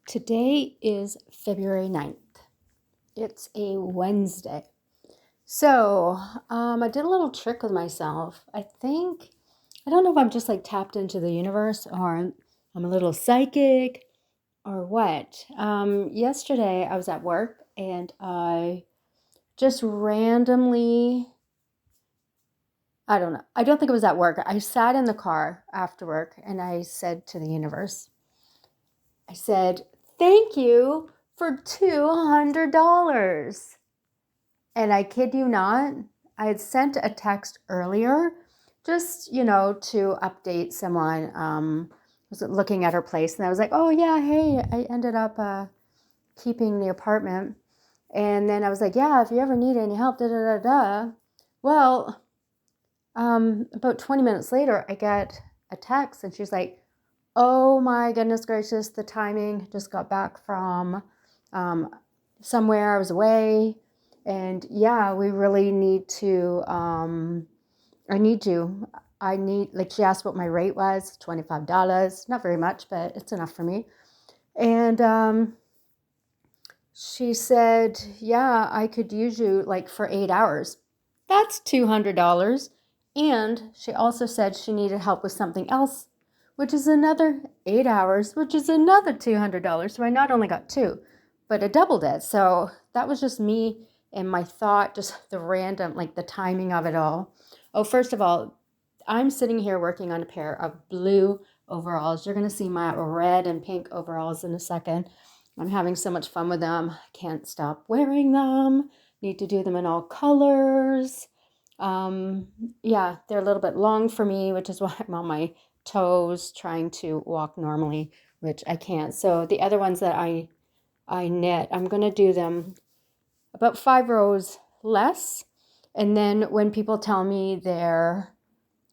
Today is February 9th. It's a Wednesday. So, I did a little trick with myself. I don't know if I'm just like tapped into the universe or I'm a little psychic or what. Yesterday I was at work and I just randomly, I don't know. I don't think it was at work. I sat in the car after work and I said to the universe, I said, thank you for $200. And I kid you not, I had sent a text earlier just, to update someone. Was looking at her place and I was like, oh yeah, hey, I ended up keeping the apartment. And then I was like, yeah, if you ever need any help, da da da da. Well, about 20 minutes later, I get a text and she's like, oh my goodness gracious, the timing. Just got back from somewhere. I was away. And yeah, we really need to, like she asked what my rate was, $25. Not very much, but it's enough for me. And she said, yeah, I could use you like for 8 hours. That's $200. And she also said she needed help with something else, which is another 8 hours, which is another $200. So I not only got two, but I doubled it. So that was just me and my thought, just the random, like the timing of it all. Oh, first of all, I'm sitting here working on a pair of blue overalls. You're going to see my red and pink overalls in a second. I'm having so much fun with them. I can't stop wearing them. Need to do them in all colors. Yeah, they're a little bit long for me, which is why I'm on my toes trying to walk normally, which I can't. So the other ones that I knit, I'm going to do them about 5 rows less. And then when people tell me their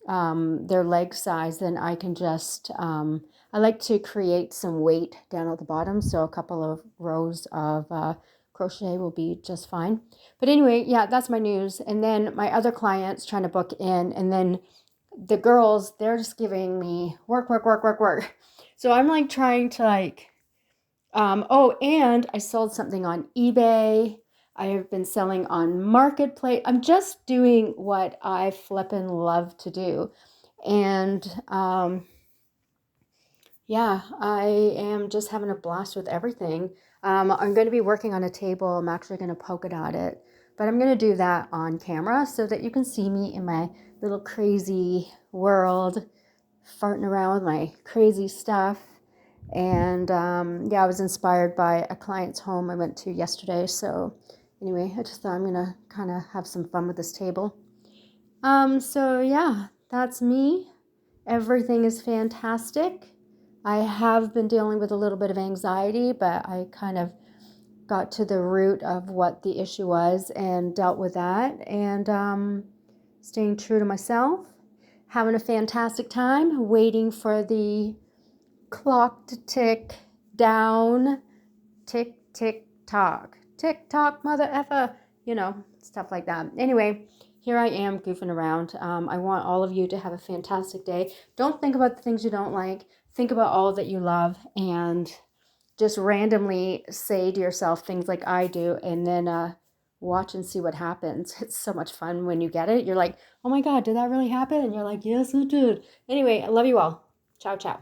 leg size, then I can just, I like to create some weight down at the bottom. So a couple of rows of crochet will be just fine. But anyway, yeah, that's my news. And then my other clients trying to book in, and then the girls, they're just giving me work. So I'm like trying to and I sold something on eBay. I have been selling on Marketplace. I'm just doing what I flippin' love to do. And yeah, I am just having a blast with everything. I'm going to be working on a table. I'm actually going to polka dot it. But I'm going to do that on camera so that you can see me in my little crazy world, farting around with my crazy stuff. And yeah, I was inspired by a client's home I went to yesterday. So anyway, I just thought I'm going to kind of have some fun with this table. So yeah, that's me. Everything is fantastic. I have been dealing with a little bit of anxiety, but I kind of got to the root of what the issue was and dealt with that, and staying true to myself, having a fantastic time, waiting for the clock to tick down. Tick, tick, tock. Tick, tock, mother effer. Stuff like that. Anyway, here I am goofing around. I want all of you to have a fantastic day. Don't think about the things you don't like. Think about all that you love, and just randomly say to yourself things like I do, and then watch and see what happens. It's so much fun when you get it. You're like, oh my God, did that really happen? And you're like, yes, it did. Anyway, I love you all. Ciao, ciao.